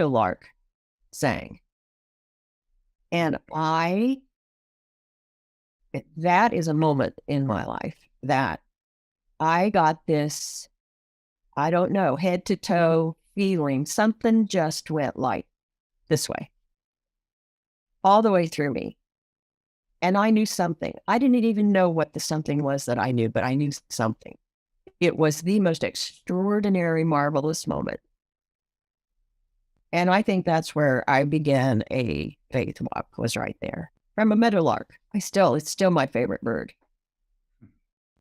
lark sang. And that is a moment in my life that I got this, I don't know, head to toe feeling. Something just went like this way, all the way through me. And I knew something. I didn't even know what the something was that I knew, but I knew something. It was the most extraordinary, marvelous moment. And I think that's where I began a faith walk, was right there. From a meadowlark. It's still my favorite bird.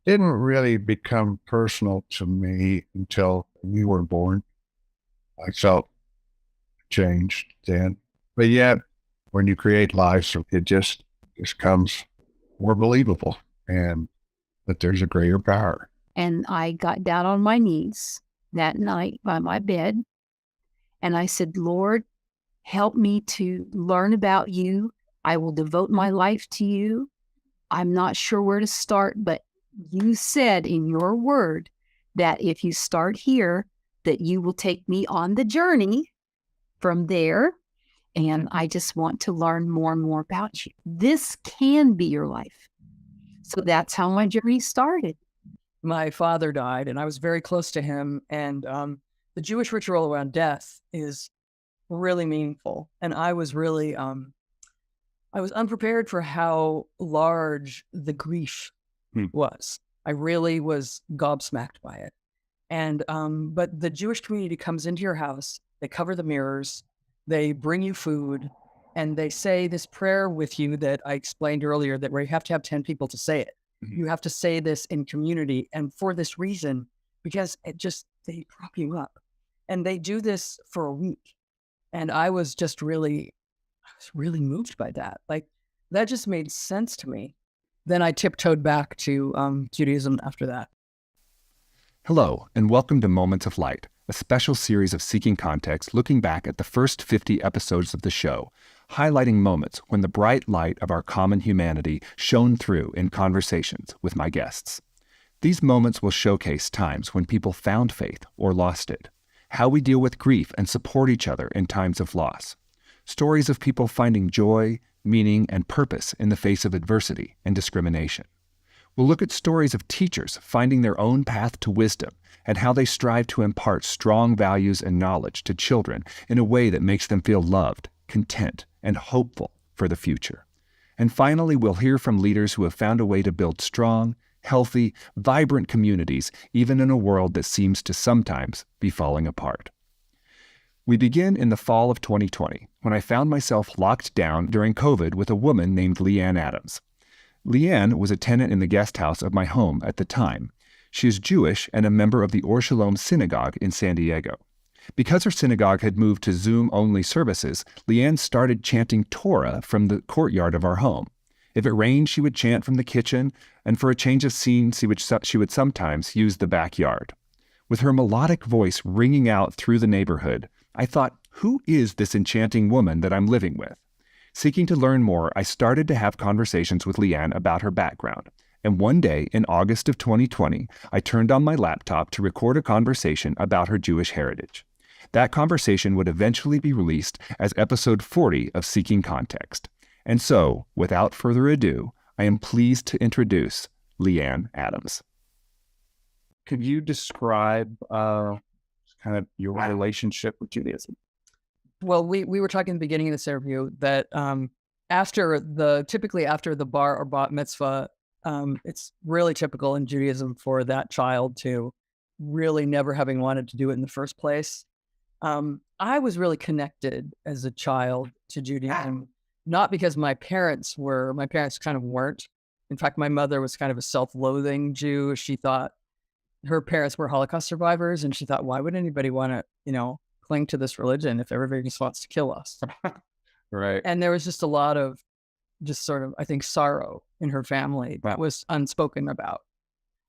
Didn't really become personal to me until you were born. I felt changed then. But yet, when you create life, it just comes more believable and that there's a greater power. And I got down on my knees that night by my bed. And I said, Lord, help me to learn about you. I will devote my life to you. I'm not sure where to start, but you said in your word that if you start here, that you will take me on the journey from there. And I just want to learn more and more about you. This can be your life. So that's how my journey started. My father died, and I was very close to him. And the Jewish ritual around death is really meaningful. And I was really, I was unprepared for how large the grief was. I really was gobsmacked by it. And, but the Jewish community comes into your house, they cover the mirrors, they bring you food, and they say this prayer with you that I explained earlier, that where you have to have 10 people to say it. You have to say this in community. And for this reason, because they prop you up. And they do this for a week. And I was really moved by that. Like, that just made sense to me. Then I tiptoed back to Judaism after that. Hello, and welcome to Moments of Light, a special series of Seeking Context looking back at the first 50 episodes of the show, highlighting moments when the bright light of our common humanity shone through in conversations with my guests. These moments will showcase times when people found faith or lost it, how we deal with grief and support each other in times of loss, stories of people finding joy, meaning, and purpose in the face of adversity and discrimination. We'll look at stories of teachers finding their own path to wisdom and how they strive to impart strong values and knowledge to children in a way that makes them feel loved, content, and hopeful for the future. And finally, we'll hear from leaders who have found a way to build strong, healthy, vibrant communities, even in a world that seems to sometimes be falling apart. We begin in the fall of 2020, when I found myself locked down during COVID with a woman named Leanne Adams. Leanne was a tenant in the guest house of my home at the time. She is Jewish and a member of the Or Shalom Synagogue in San Diego. Because her synagogue had moved to Zoom-only services, Leanne started chanting Torah from the courtyard of our home. If it rained, she would chant from the kitchen, and for a change of scene, she would sometimes use the backyard. With her melodic voice ringing out through the neighborhood, I thought, who is this enchanting woman that I'm living with? Seeking to learn more, I started to have conversations with Leanne about her background. And one day, in August of 2020, I turned on my laptop to record a conversation about her Jewish heritage. That conversation would eventually be released as episode 40 of Seeking Context. And so, without further ado, I am pleased to introduce Leanne Adams. Could you describe kind of your relationship with Judaism? Well, we were talking at the beginning of this interview that typically after the bar or bat mitzvah, it's really typical in Judaism for that child to really never having wanted to do it in the first place. I was really connected as a child to Judaism, not because my parents kind of weren't. In fact, my mother was kind of a self-loathing Jew. She thought her parents were Holocaust survivors, and she thought, why would anybody want to, cling to this religion if everybody just wants to kill us? Right. And there was just a lot of just sort of, I think, sorrow in her family that was unspoken about.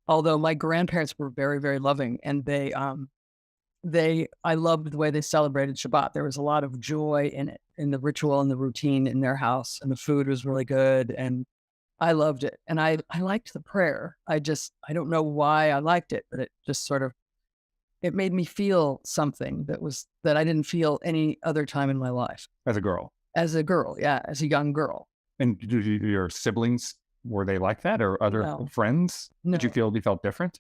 Although my grandparents were very, very loving, and I loved the way they celebrated Shabbat. There was a lot of joy in it, in the ritual and the routine in their house, and the food was really good, and I loved it. And I liked the prayer. I don't know why I liked it, but it just sort of it made me feel something that I didn't feel any other time in my life. As a girl. As a girl, yeah, as a young girl. And your siblings, were they like that, or other No. friends? No. Did you felt different?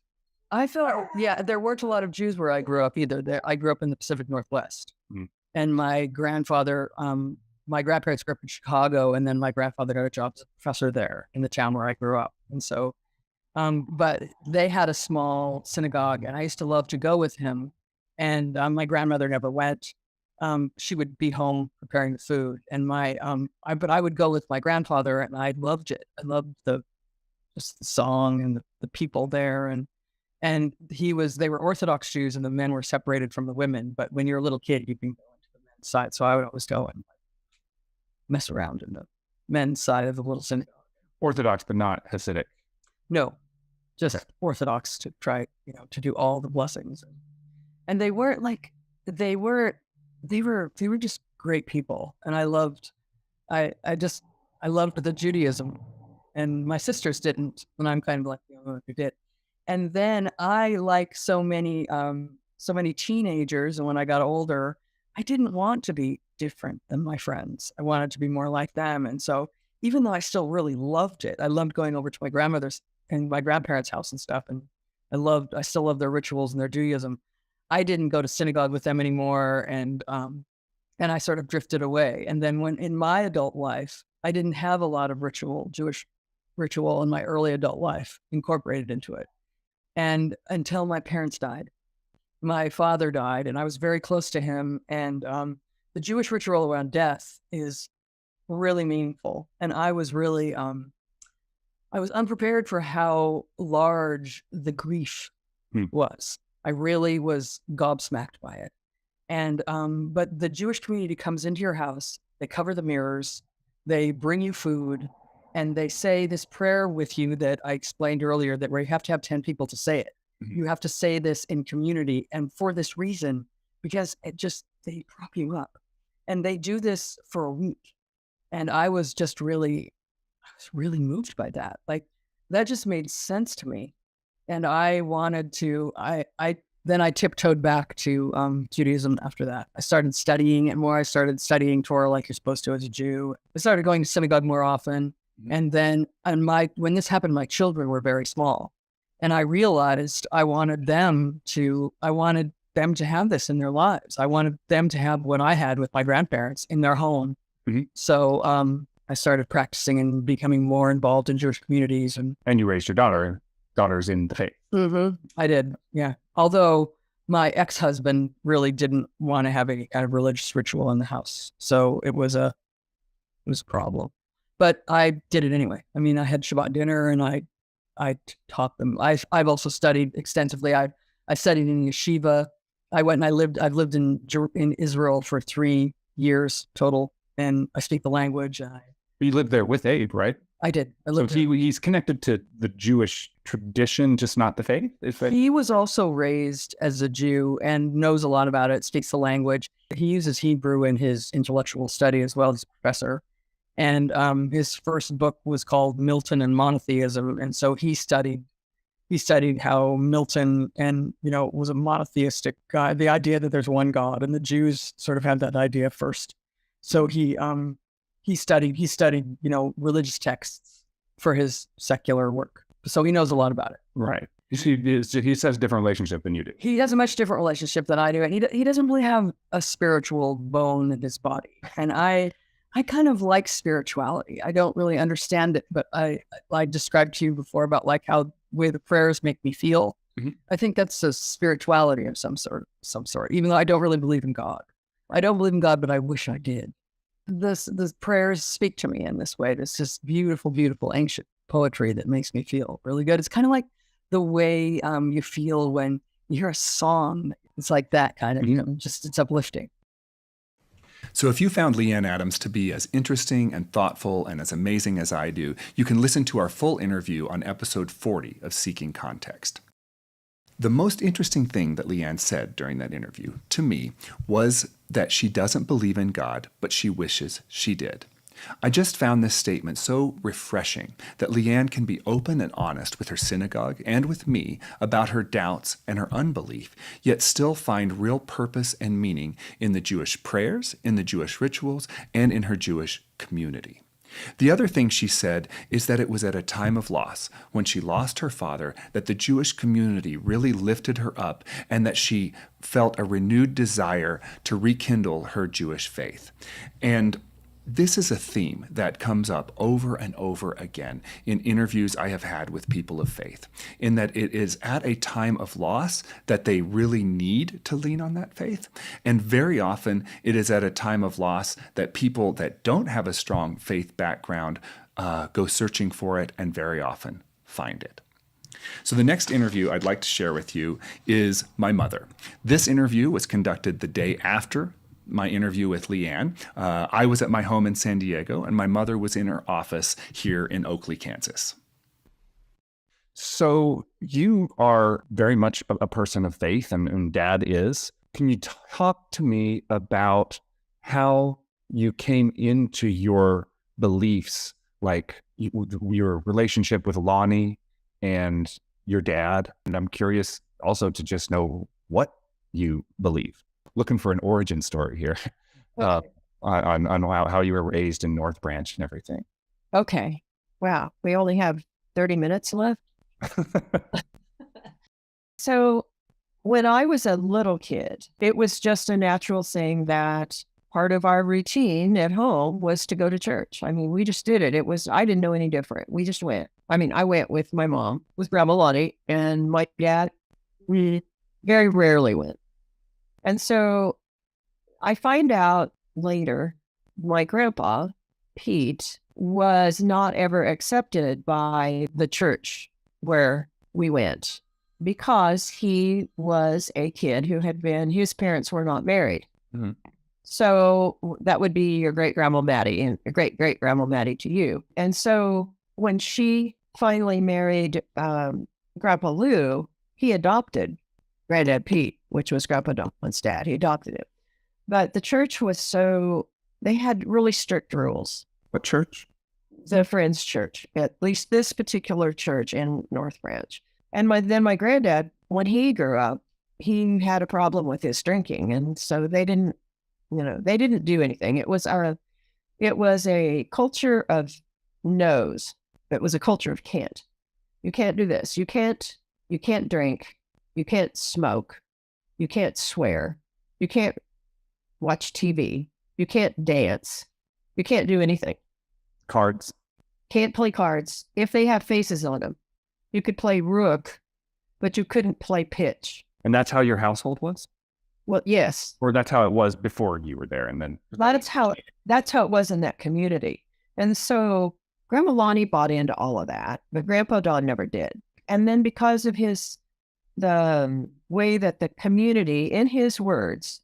I felt, yeah, there weren't a lot of Jews where I grew up either. I grew up in the Pacific Northwest. Mm. And my grandfather, my grandparents grew up in Chicago, and then my grandfather got a job as a professor there in the town where I grew up. And so, but they had a small synagogue, and I used to love to go with him. And my grandmother never went. She would be home preparing the food, and but I would go with my grandfather, and I loved it. I loved just the song and the people there, and they were Orthodox Jews, and the men were separated from the women. But when you're a little kid, you can go into the men's side. So I would always go and mess around in the men's side of the little synagogue. Orthodox, but not Hasidic. No, just Orthodox to try, to do all the blessings. And they weren't like, they were just great people. And I loved the Judaism, and my sisters didn't, and I'm kind of like the only one who did. And then I, like so many teenagers, and when I got older, I didn't want to be different than my friends. I wanted to be more like them. And so even though I still really loved it, I loved going over to my grandmother's and my grandparents' house and stuff. And I still love their rituals and their Judaism. I didn't go to synagogue with them anymore. And I sort of drifted away. And then when in my adult life, I didn't have a lot of Jewish ritual in my early adult life incorporated into it. And until my parents died, my father died, and I was very close to him. And the Jewish ritual around death is really meaningful. And I was really, I was unprepared for how large the grief was. I really was gobsmacked by it. And, but the Jewish community comes into your house, they cover the mirrors, they bring you food, and they say this prayer with you that I explained earlier, that where you have to have 10 people to say it. Mm-hmm. You have to say this in community. And for this reason, because they prop you up, and they do this for a week. And I was really moved by that. Like, that just made sense to me. And I wanted to, then I tiptoed back to Judaism after that. I started studying it more. I started studying Torah like you're supposed to as a Jew. I started going to synagogue more often. Mm-hmm. And then, when this happened, my children were very small. And I realized I wanted them to have this in their lives. I wanted them to have what I had with my grandparents in their home. Mm-hmm. So I started practicing and becoming more involved in Jewish communities. And you raised your daughters in the faith. Mm-hmm. I did, yeah. Although my ex-husband really didn't want to have any kind of religious ritual in the house. So it was a problem. But I did it anyway. I mean, I had Shabbat dinner, and I taught them. I've also studied extensively. I studied in yeshiva. I've lived in Israel for 3 years total, and I speak the language. You lived there with Abe, right? I did. So he's connected to the Jewish tradition, just not the faith? He was also raised as a Jew and knows a lot about it, speaks the language. He uses Hebrew in his intellectual study as well as a professor. And his first book was called Milton and Monotheism. And so he studied how Milton was a monotheistic guy, the idea that there's one God, and the Jews sort of had that idea first. So he studied religious texts for his secular work. So he knows a lot about it. Right. He has a different relationship than you do. He has a much different relationship than I do. And he doesn't really have a spiritual bone in his body. And I kind of like spirituality. I don't really understand it, but I described to you before about like how the way the prayers make me feel. Mm-hmm. I think that's a spirituality of some sort, even though I don't really believe in God. I don't believe in God, but I wish I did. The prayers speak to me in this way. It's just beautiful, beautiful ancient poetry that makes me feel really good. It's kind of like the way you feel when you hear a song. It's like that kind of, just it's uplifting. So if you found Leanne Adams to be as interesting and thoughtful and as amazing as I do, you can listen to our full interview on episode 40 of Seeking Context. The most interesting thing that Leanne said during that interview to me was that she doesn't believe in God, but she wishes she did. I just found this statement so refreshing that Leanne can be open and honest with her synagogue and with me about her doubts and her unbelief, yet still find real purpose and meaning in the Jewish prayers, in the Jewish rituals, and in her Jewish community. The other thing she said is that it was at a time of loss, when she lost her father, that the Jewish community really lifted her up and that she felt a renewed desire to rekindle her Jewish faith. And this is a theme that comes up over and over again in interviews I have had with people of faith, in that it is at a time of loss that they really need to lean on that faith. And very often it is at a time of loss that people that don't have a strong faith background go searching for it and very often find it. So the next interview I'd like to share with you is my mother. This interview was conducted the day after my interview with Leanne. I was at my home in San Diego, and my mother was in her office here in Oakley, Kansas. So you are very much a person of faith, and Dad is. Can you talk to me about how you came into your beliefs, like your relationship with Lonnie and your dad? And I'm curious also to just know what you believe. Looking for an origin story here on how you were raised in North Branch and everything. Okay. Wow. We only have 30 minutes left. So when I was a little kid, it was just a natural thing that part of our routine at home was to go to church. I mean, we just did it. I didn't know any different. We just went. I mean, I went with my mom, with Grandma Lottie, and my dad, we very rarely went. And so I find out later, my grandpa, Pete, was not ever accepted by the church where we went because he was a kid who his parents were not married. Mm-hmm. So that would be your great-grandma Maddie and your great-great-grandma Maddie to you. And so when she finally married Grandpa Lou, he adopted Granddad Pete, which was Grandpa Don's dad. He adopted him. But the church they had really strict rules. What church? The Friends Church, at least this particular church in North Branch. And then my granddad, when he grew up, he had a problem with his drinking. And so they didn't do anything. It was a culture of no's. It was a culture of can't. You can't do this. You can't drink. You can't smoke. You can't swear. You can't watch TV. You can't dance. You can't do anything. Cards. Can't play cards if they have faces on them. You could play rook, but you couldn't play pitch. And that's how your household was? Well, yes. Or that's how it was before you were there, and then that's how it was in that community. And so Grandma Lonnie bought into all of that, but Grandpa Don never did. And then because of the way that the community, in his words,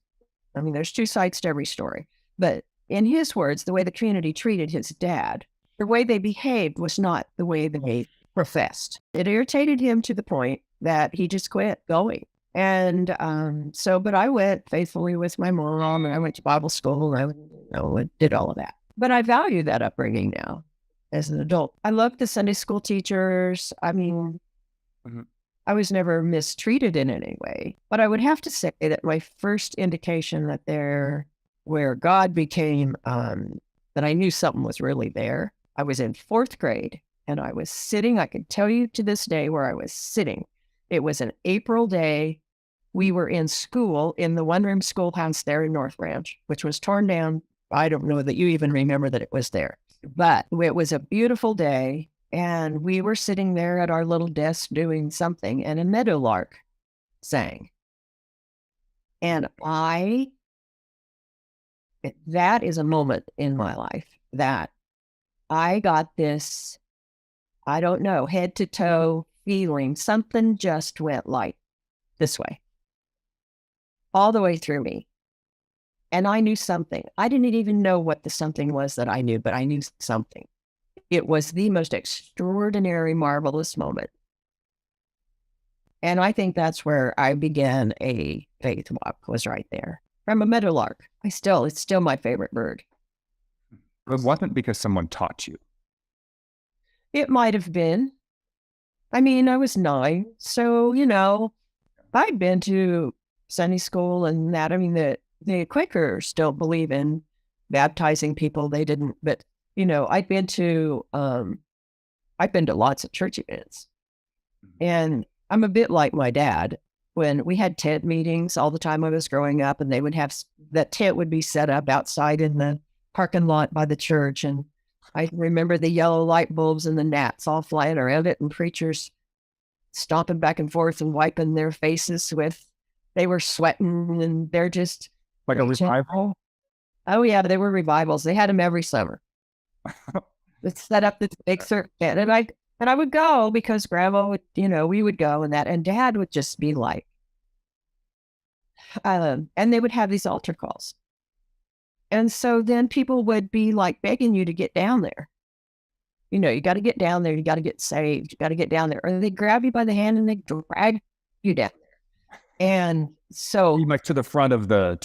I mean, there's two sides to every story, but in his words, the way the community treated his dad, the way they behaved was not the way they professed. It irritated him to the point that he just quit going. And but I went faithfully with my mom, and I went to Bible school, and I did all of that. But I value that upbringing now as an adult. I love the Sunday school teachers. I mean, mm-hmm. I was never mistreated in any way, but I would have to say that my first indication that where God became, that I knew something was really there. I was in 4th grade, and I was sitting, I can tell you to this day where I was sitting. It was an April day. We were in school in the one-room schoolhouse there in North Branch, which was torn down. I don't know that you even remember that it was there, but it was a beautiful day. And we were sitting there at our little desk doing something, and a meadowlark sang. And that is a moment in my life that I got this, I don't know, head to toe feeling. Something just went like this way, all the way through me. And I knew something. I didn't even know what the something was that I knew, but I knew something. It was the most extraordinary, marvelous moment. And I think that's where I began a faith walk, was right there. From a meadowlark. It's still my favorite bird. It wasn't because someone taught you. It might have been. I mean, I was 9, so, I'd been to Sunday school and that. I mean, the Quakers still believe in baptizing people. They didn't, but, I've been to lots of church events. And I'm a bit like my dad. When we had tent meetings all the time I was growing up, and they would have, that tent would be set up outside in the parking lot by the church. And I remember the yellow light bulbs and the gnats all flying around it, and preachers stomping back and forth and wiping their faces they were sweating, and they're just Like a revival? Oh yeah, they were revivals. They had them every summer. It's set up this big circuit, and I would go because Grandma would, we would go, and Dad would just be like, and they would have these altar calls, and so then people would be like begging you to get down there. You got to get down there. You got to get saved. You got to get down there, or they grab you by the hand and they drag you down there, and so Like to the front of the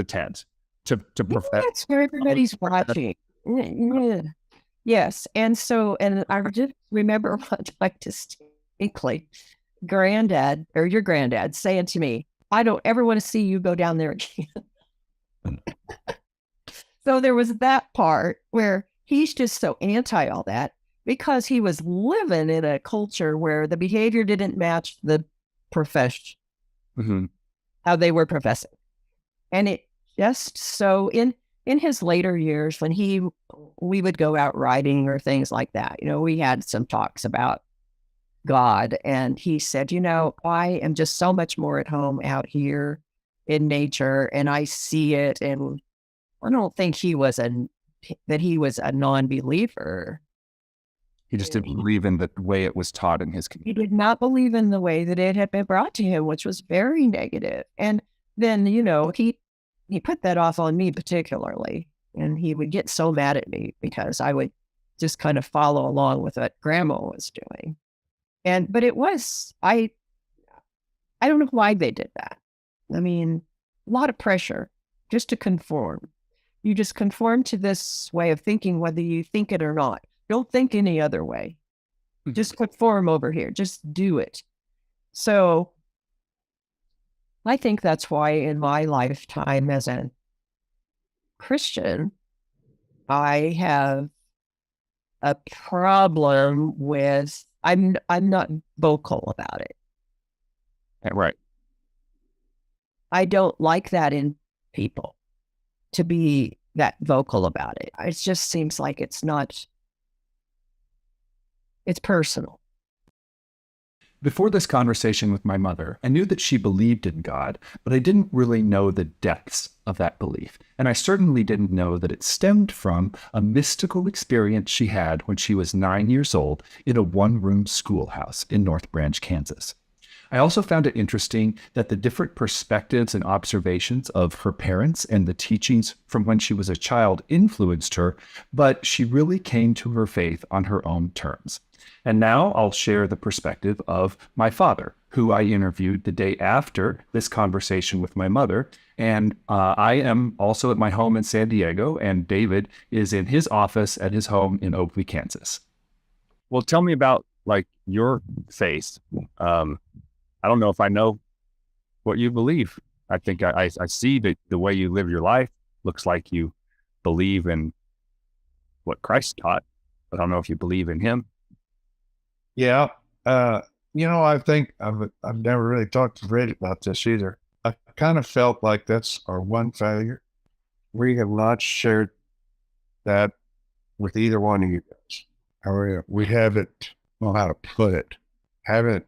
tent to profess. that's where everybody's watching. Yeah. Yes. And I just remember one time distinctly, your granddad saying to me, I don't ever want to see you go down there again. So there was that part where he's just so anti all that because he was living in a culture where the behavior didn't match the profession, how they were professing. And it just so in his later years, when we would go out riding or things like that, we had some talks about God, and he said, I am just so much more at home out here in nature, and I see it. And I don't think he was a non-believer. He just didn't believe in the way it was taught in his He community. did not believe in the way that it had been brought to him, which was very negative. And then, he put that off on me particularly, and he would get so mad at me because I would just kind of follow along with what Grandma was doing. But it was, I don't know why they did that. I mean, a lot of pressure just to conform. You just conform to this way of thinking, whether you think it or not. Don't think any other way. Just conform over here. Just do it. So I think that's why in my lifetime as a Christian, I have a problem with, I'm not vocal about it. Right. I don't like that in people, to be that vocal about it. It just seems like it's personal. Before this conversation with my mother, I knew that she believed in God, but I didn't really know the depths of that belief. And I certainly didn't know that it stemmed from a mystical experience she had when she was 9 years old in a one-room schoolhouse in North Branch, Kansas. I also found it interesting that the different perspectives and observations of her parents and the teachings from when she was a child influenced her, but she really came to her faith on her own terms. And now I'll share the perspective of my father, who I interviewed the day after this conversation with my mother. And I am also at my home in San Diego, and David is in his office at his home in Oakley, Kansas. Well, tell me about your faith. I don't know if I know what you believe. I think I see the way you live your life. Looks like you believe in what Christ taught, but I don't know if you believe in him. Yeah. I think I've never really talked to Red about this either. I kind of felt like that's our one failure. We have not shared that with either one of you guys. Or we haven't, know how to put it, haven't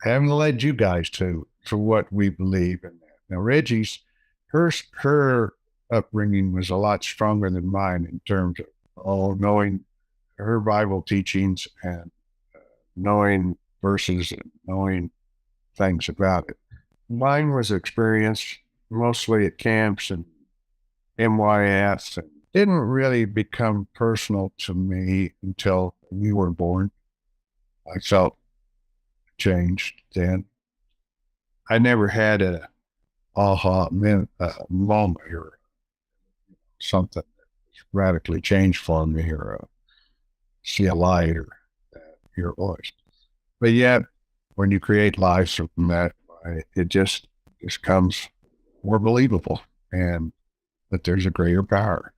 led you guys to what we believe in that. Now, Reggie's, her upbringing was a lot stronger than mine in terms of knowing her Bible teachings and knowing verses and knowing things about it. Mine was experienced mostly at camps and MYS, and didn't really become personal to me until we were born. I felt changed then. I never had a aha moment or something that radically change for me, or see a light, or hear a voice. But yet, when you create lives from that, it just comes more believable, and that there's a greater power.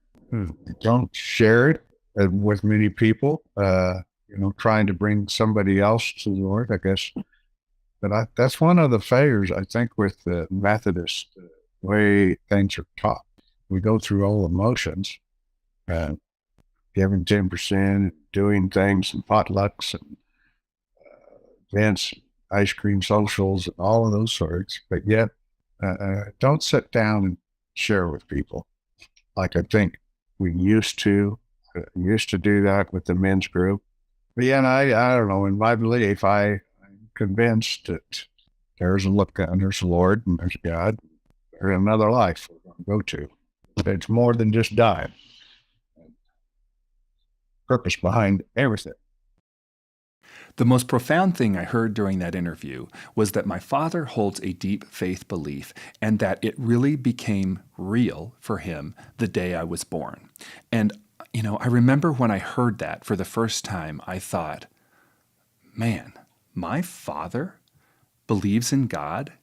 Don't share it with many people, trying to bring somebody else to the Lord, I guess. But that's one of the failures, I think, with the Methodist way things are taught. We go through all emotions, giving 10%, doing things and potlucks and events, ice cream socials, and all of those sorts. But yet, don't sit down and share with people like I think we used to do that with the men's group. But yeah, and I don't know, in my belief, I'm convinced that there's a Lord, and there's God, there's another life we're going to go to. It's more than just dying. Purpose behind everything. The most profound thing I heard during that interview was that my father holds a deep faith belief, and that it really became real for him the day I was born. And, I remember when I heard that for the first time, I thought, man, my father believes in God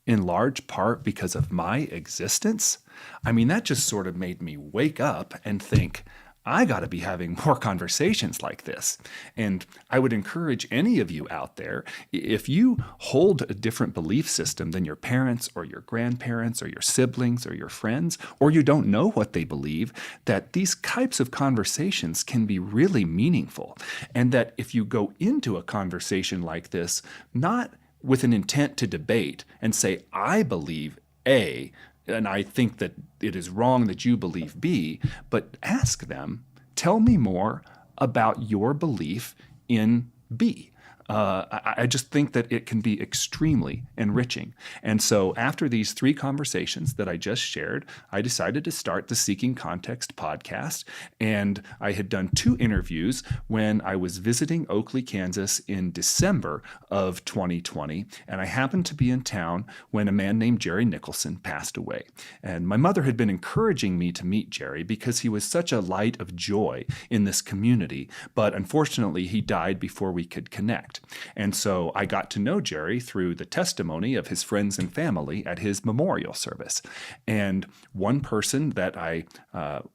in large part because of my existence? I mean, that just sort of made me wake up and think, I got to be having more conversations like this. And I would encourage any of you out there, if you hold a different belief system than your parents or your grandparents or your siblings or your friends, or you don't know what they believe, that these types of conversations can be really meaningful. And that if you go into a conversation like this, not with an intent to debate and say, I believe A, and I think that it is wrong that you believe B, but ask them, tell me more about your belief in B. I just think that it can be extremely enriching. And so after these 3 conversations that I just shared, I decided to start the Seeking Context podcast. And I had done 2 interviews when I was visiting Oakley, Kansas in December of 2020. And I happened to be in town when a man named Jerry Nicholson passed away. And my mother had been encouraging me to meet Jerry because he was such a light of joy in this community. But unfortunately, he died before we could connect. And so I got to know Jerry through the testimony of his friends and family at his memorial service. And one person that I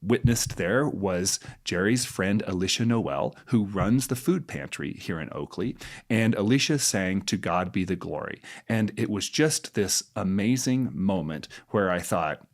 witnessed there was Jerry's friend Alicia Noel, who runs the food pantry here in Oakley. And Alicia sang "To God Be the Glory." And it was just this amazing moment where I thought,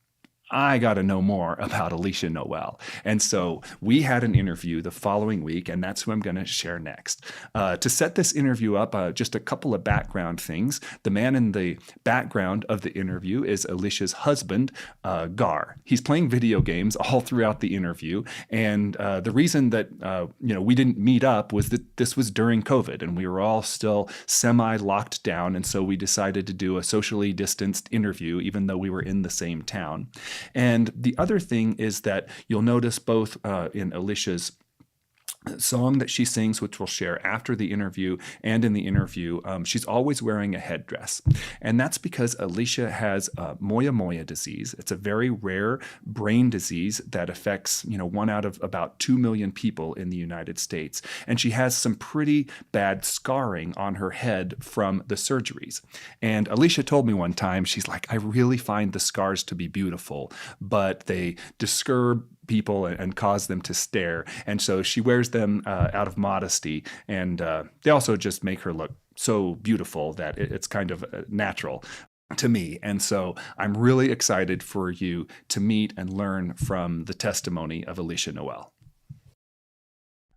I got to know more about Alicia Noel. And so we had an interview the following week, and that's who I'm going to share next. To set this interview up, just a couple of background things. The man in the background of the interview is Alicia's husband, Gar. He's playing video games all throughout the interview. And the reason that we didn't meet up was that this was during COVID, and we were all still semi-locked down. And so we decided to do a socially distanced interview, even though we were in the same town. And the other thing is that you'll notice both in Alicia's song that she sings, which we'll share after the interview, and in the interview, she's always wearing a headdress. And that's because Alicia has moya disease. It's a very rare brain disease that affects, 1 out of about 2 million people in the United States. And she has some pretty bad scarring on her head from the surgeries. And Alicia told me one time, she's like, I really find the scars to be beautiful, but they disturb people and cause them to stare. And so she wears them out of modesty. And they also just make her look so beautiful that it's kind of natural to me. And so I'm really excited for you to meet and learn from the testimony of Alicia Noel.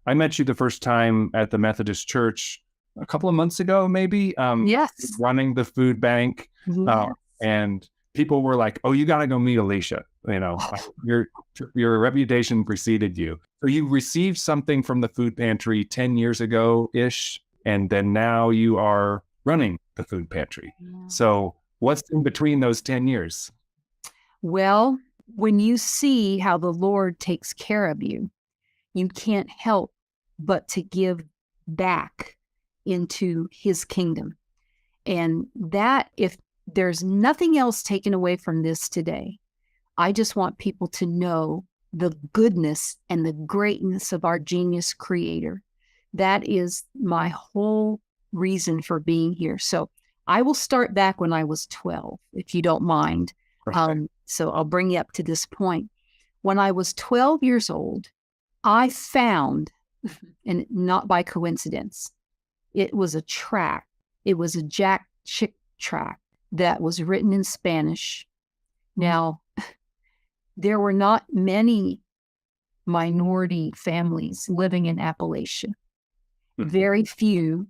I met you the first time at the Methodist Church a couple of months ago, maybe. Yes. Running the food bank. Yes. And people were like, oh, you got to go meet Alicia. Your reputation preceded you. So you received something from the food pantry 10 years ago-ish, and then now you are running the food pantry. Yeah. So what's in between those 10 years? Well, when you see how the Lord takes care of you, you can't help but to give back into his kingdom. And that, if there's nothing else taken away from this today, I just want people to know the goodness and the greatness of our genius creator. That is my whole reason for being here. So I will start back when I was 12, if you don't mind. So I'll bring you up to this point. When I was 12 years old, I found, and not by coincidence, it was a tract. It was a Jack Chick tract that was written in Spanish. Now, there were not many minority families living in Appalachia. Very few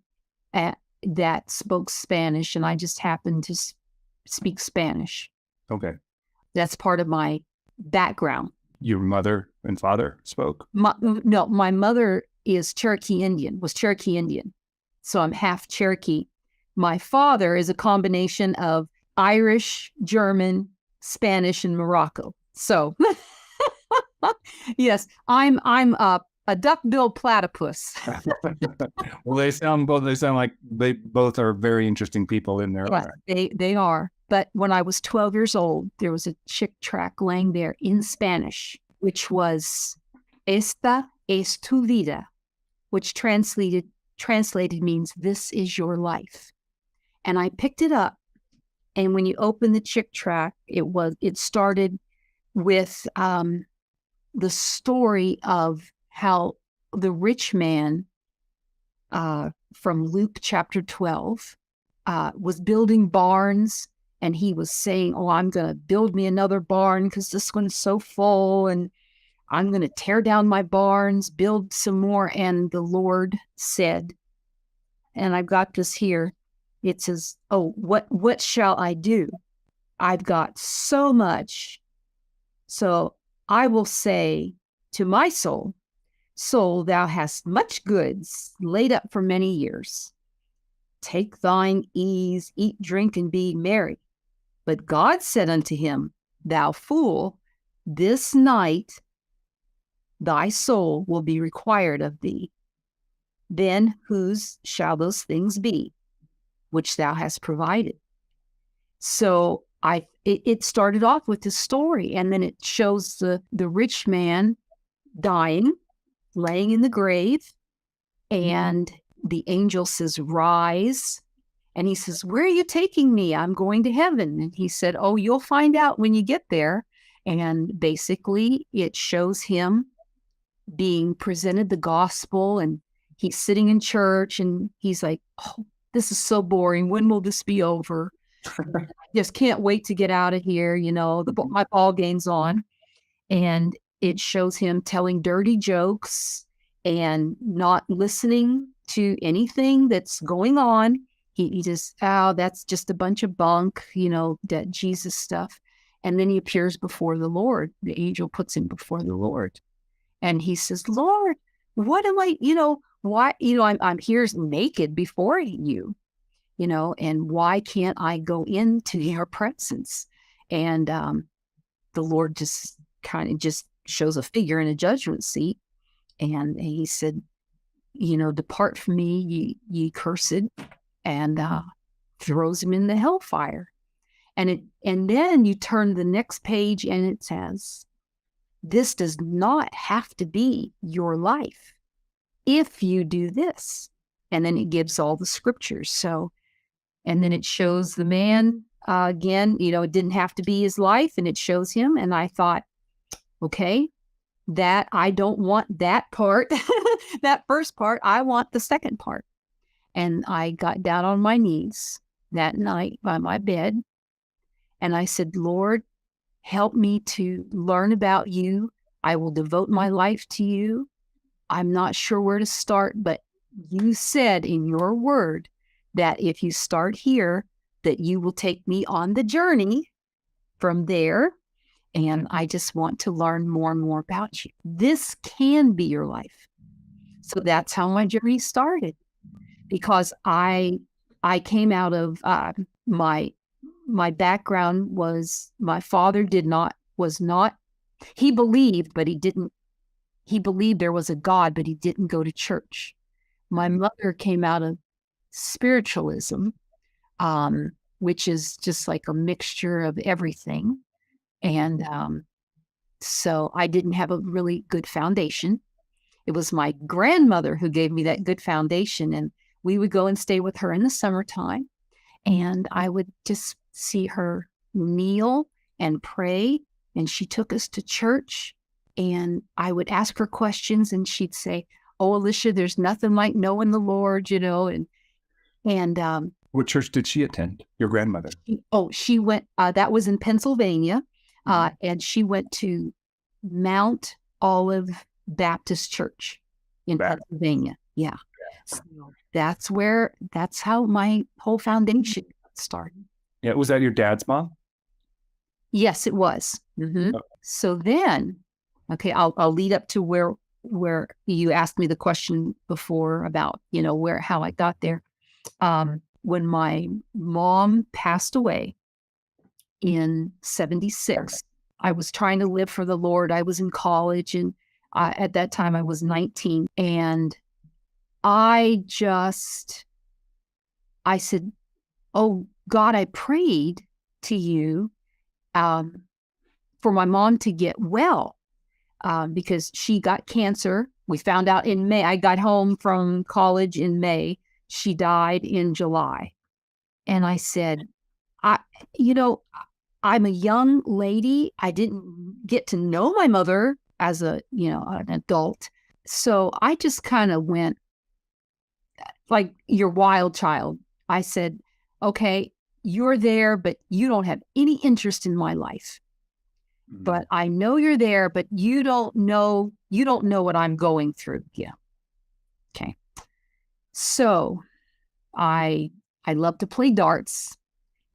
that spoke Spanish, and I just happened to speak Spanish. Okay. That's part of my background. Your mother and father spoke? No, my mother is Cherokee Indian, was Cherokee Indian. So I'm half Cherokee. My father is a combination of Irish, German, Spanish, and Morocco. So yes, I'm a duck-billed platypus. Well, they sound like they both are very interesting people in there. Right. They are. But when I was 12 years old, there was a chick tract laying there in Spanish, which was "Esta es tu vida," which translated means "this is your life." And I picked it up, and when you open the chick tract, it started with the story of how the rich man from Luke chapter 12 was building barns, and he was saying, "Oh, I'm going to build me another barn because this one's so full, and I'm going to tear down my barns, build some more." And the Lord said, and I've got this here, it says, "Oh, what shall I do? I've got so much. So I will say to my soul, soul, thou hast much goods laid up for many years. Take thine ease, eat, drink, and be merry." But God said unto him, "Thou fool, this night thy soul will be required of thee. Then whose shall those things be, which thou hast provided?" So it started off with this story, and then it shows the rich man dying, laying in the grave, and the angel says, "Rise." And he says, "Where are you taking me? I'm going to heaven." And he said, "Oh, you'll find out when you get there." And basically it shows him being presented the gospel, and he's sitting in church, and he's like, "Oh, this is so boring. When will this be over? I just can't wait to get out of here. My ball game's on." And it shows him telling dirty jokes and not listening to anything that's going on. He just, that's just a bunch of bunk, that Jesus stuff. And then he appears before the Lord. The angel puts him before the Lord. And he says, "Lord, what am I, why, I'm here naked before you, and why can't I go into your presence?" And the Lord just kind of just shows a figure in a judgment seat. And he said, "Depart from me, ye cursed," and throws him in the hellfire. And then you turn the next page, and it says, "This does not have to be your life if you do this." And then it gives all the scriptures. So, and then it shows the man again, it didn't have to be his life, and it shows him. And I thought, okay, that I don't want that part, that first part. I want the second part. And I got down on my knees that night by my bed, and I said, "Lord, help me to learn about you. I will devote my life to you. I'm not sure where to start, but you said in your word that if you start here, that you will take me on the journey from there. And I just want to learn more and more about you. This can be your life." So that's how my journey started, because I came out of my background was, my father he believed, but he believed there was a God, but he didn't go to church. My mother came out of spiritualism, which is just like a mixture of everything. And So I didn't have a really good foundation. It was my grandmother who gave me that good foundation. And we would go and stay with her in the summertime. And I would just see her kneel and pray. And she took us to church. And I would ask her questions. And she'd say, "Oh, Alicia, there's nothing like knowing the Lord, you know." And What church did she attend? Your grandmother? she went, that was in Pennsylvania. And she went to Mount Olive Baptist Church in Pennsylvania. Yeah. So that's how my whole foundation started. Yeah. Was that your dad's mom? Yes, it was. Mm-hmm. Okay. So then, okay, I'll lead up to where you asked me the question before about, how I got there. When my mom passed away in 1976, I was trying to live for the Lord. I was in college, and at that time I was 19, and I said, "Oh God, I prayed to you for my mom to get well because she got cancer. We found out in May. I got home from college in May. She died in July." And I said, I'm a young lady. I didn't get to know my mother as an adult. So I just kind of went like your wild child. I said, "Okay, you're there, but you don't have any interest in my life. But I know you're there, but you don't know what I'm going through." Yeah. Okay. So I love to play darts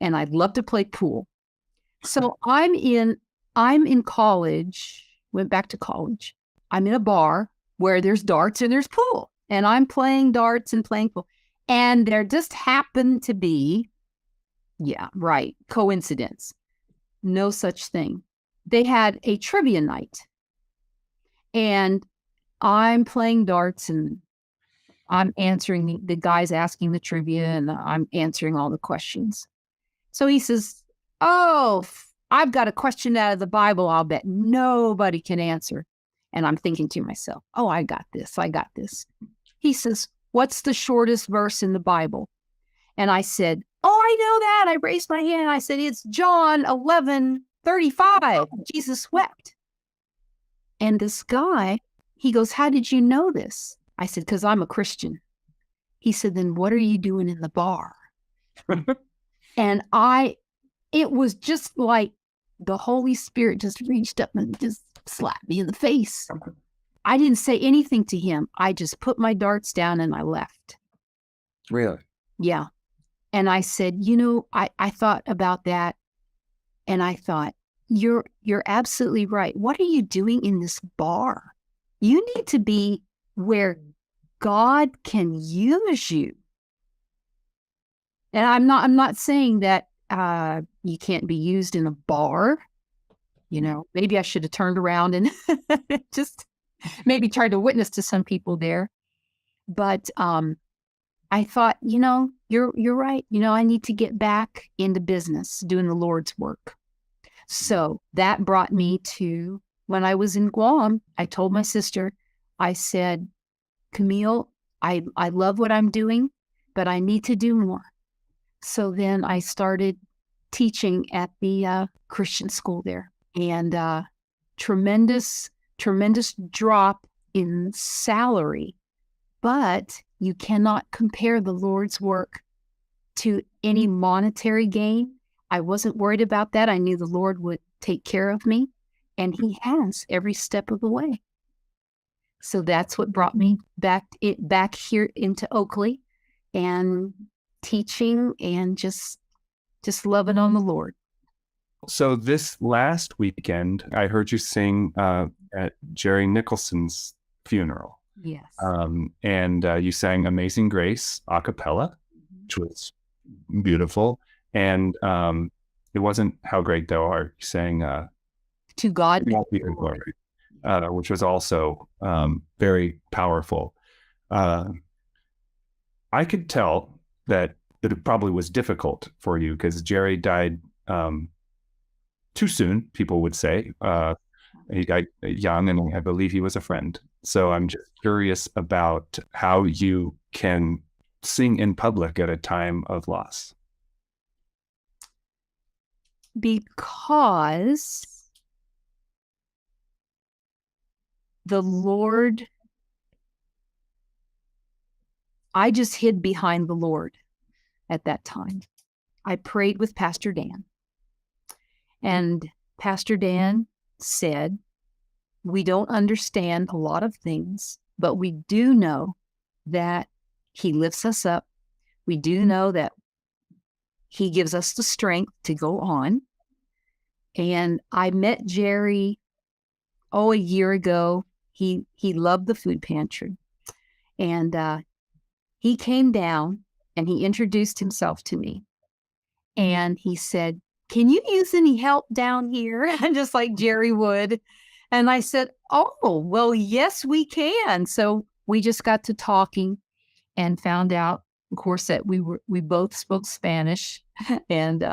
and I love to play pool. So I'm in college, went back to college. I'm in a bar where there's darts and there's pool, and I'm playing darts and playing pool. And there just happened to be, coincidence. No such thing. They had a trivia night, and I'm playing darts and I'm answering the guy's asking the trivia, and I'm answering all the questions. So he says, "Oh, I've got a question out of the Bible I'll bet nobody can answer." And I'm thinking to myself, "Oh, I got this. I got this." He says, "What's the shortest verse in the Bible?" And I said, "Oh, I know that." I raised my hand. I said, "It's John 11:35. Jesus wept." And this guy, he goes, "How did you know this?" I said, "Because I'm a Christian." He said, "Then what are you doing in the bar?" And it was just like the Holy Spirit just reached up and just slapped me in the face. I didn't say anything to him. I just put my darts down and I left. Really? Yeah. And I said, I thought about that, and I thought, you're absolutely right. What are you doing in this bar? You need to be where God can use you. And I'm not saying that you can't be used in a bar. Maybe I should have turned around and just maybe tried to witness to some people there. But I thought, you're right. I need to get back into business, doing the Lord's work. So that brought me to when I was in Guam. I told my sister, I said, "Camille, I love what I'm doing, but I need to do more." So then I started teaching at the Christian school there, and tremendous drop in salary, but you cannot compare the Lord's work to any monetary gain. I wasn't worried about that. I knew the Lord would take care of me, and He has every step of the way. So that's what brought me back here into Oakley, and teaching and just loving on the Lord. So this last weekend, I heard you sing at Jerry Nicholson's funeral. Yes. And you sang Amazing Grace a cappella, which was beautiful. And it wasn't How Great Thou Art. You sang To God Be the Glory, which was also very powerful. I could tell that it probably was difficult for you because Jerry died too soon, people would say. He got young, and I believe he was a friend. So I'm just curious about how you can sing in public at a time of loss. Because the Lord, I just hid behind the Lord at that time. I prayed with Pastor Dan, and Pastor Dan said, we don't understand a lot of things, but we do know that he lifts us up. We do know that he gives us the strength to go on. And I met Jerry, a year ago. He loved the food pantry. And he came down and he introduced himself to me. And he said, can you use any help down here? Just like Jerry would. And I said, oh, well, yes, we can. So we just got to talking and found out, of course, that we both spoke Spanish. And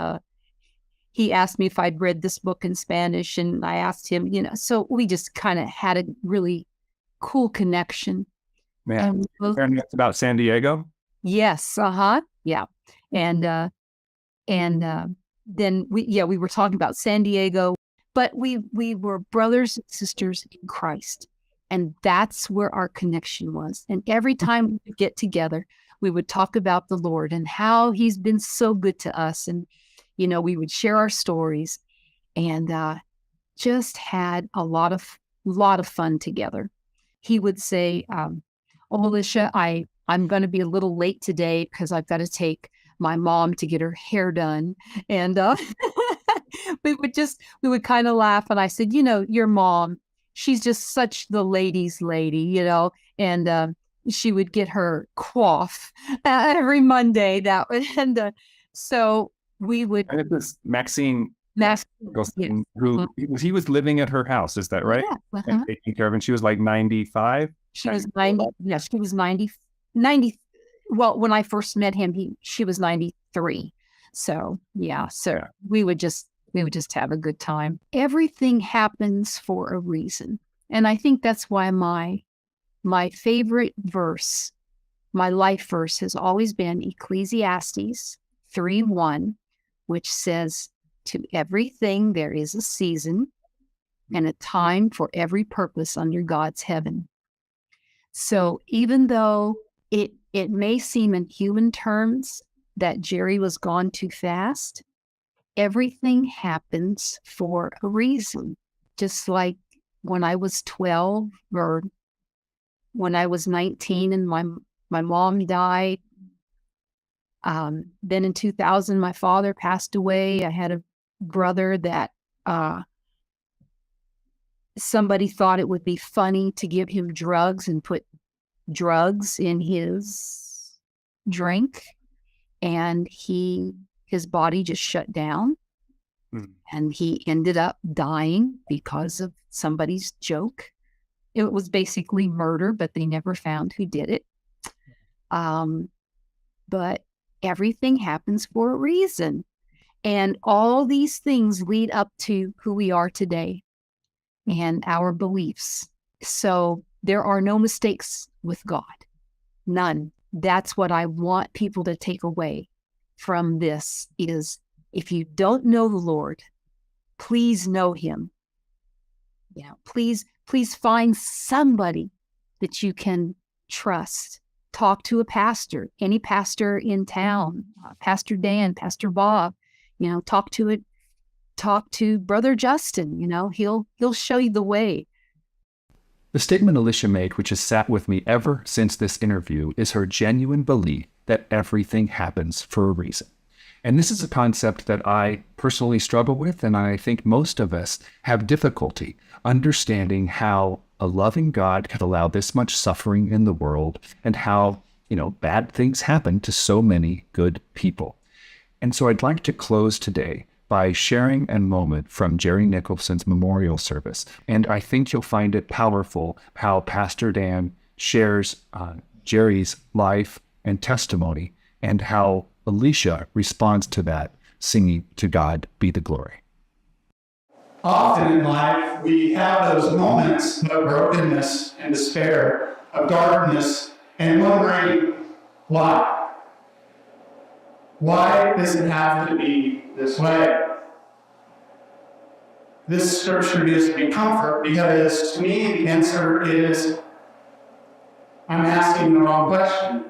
he asked me if I'd read this book in Spanish. And I asked him, so we just kind of had a really cool connection. Man, and that's about San Diego? Yes. Yeah. And then we were talking about San Diego, but we were brothers and sisters in Christ. And that's where our connection was. And every time we would get together, we would talk about the Lord and how he's been so good to us. And, we would share our stories and just had a lot of fun together. He would say, Alicia, I'm going to be a little late today because I've got to take my mom to get her hair done. And we would kind of laugh. And I said, your mom, she's just such the ladies' lady, and she would get her coif every Monday. So we would. And it was Maxine Nicholson, who he was living at her house. Is that right? Yeah. And taking care of, and she was like 95. She was 90. Yes, she was 90. Well, when I first met him, she was 93. So yeah. We would just have a good time. Everything happens for a reason. And I think that's why my favorite verse, my life verse, has always been Ecclesiastes 3:1, which says, to everything there is a season and a time for every purpose under God's heaven. So even though it may seem in human terms that Jerry was gone too fast, everything happens for a reason. Just like when I was 12 or when I was 19 and my mom died. Then in 2000, my father passed away. I had a brother that somebody thought it would be funny to give him drugs and put drugs in his drink. And his body just shut down. And he ended up dying because of somebody's joke. It was basically murder, but they never found who did it. But everything happens for a reason. And all these things lead up to who we are today and our beliefs. So there are no mistakes with God. None. That's what I want people to take away from this is, if you don't know the Lord, please know him. Please find somebody that you can trust. Talk to a pastor, any pastor in town, Pastor Dan, Pastor Bob, talk to Brother Justin, he'll show you the way. The statement Alicia made, which has sat with me ever since this interview, is her genuine belief that everything happens for a reason. And this is a concept that I personally struggle with, and I think most of us have difficulty understanding how a loving God could allow this much suffering in the world and how, bad things happen to so many good people. And so I'd like to close today by sharing a moment from Jerry Nicholson's memorial service. And I think you'll find it powerful how Pastor Dan shares Jerry's life and testimony and how Alicia responds to that, singing "To God Be the Glory." Often in life, we have those moments of brokenness and despair, of darkness, and wondering why. Why does it have to be this way? This scripture gives me comfort because to me the answer is I'm asking the wrong question.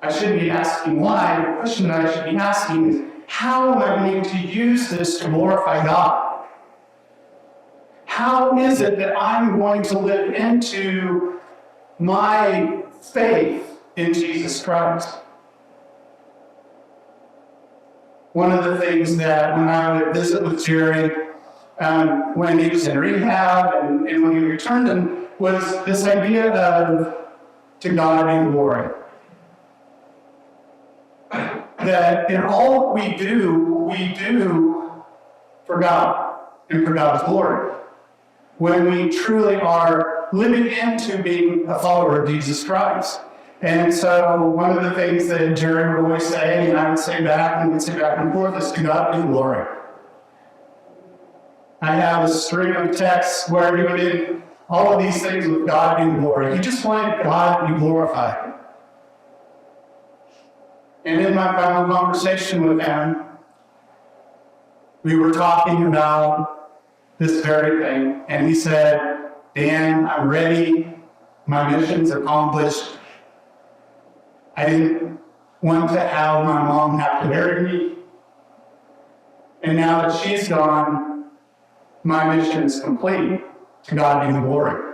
I shouldn't be asking why. The question that I should be asking is, how am I going to use this to glorify God? How is it that I'm going to live into my faith in Jesus Christ? One of the things that when I would visit with Jerry, when he was in rehab and when he returned, was this idea of to God be glory. That in all we do for God and for God's glory. When we truly are living into being a follower of Jesus Christ. And so one of the things that Jerry would always say, and I would say back and we'd say back and forth, is to God be glory. I have a string of texts where we did all of these things with God be glory. He just wanted God to be glorified. And in my final conversation with him, we were talking about this very thing. And he said, Dan, I'm ready. My mission's accomplished. I didn't want to have my mom have to bury me. And now that she's gone, my mission is complete. To God be the glory.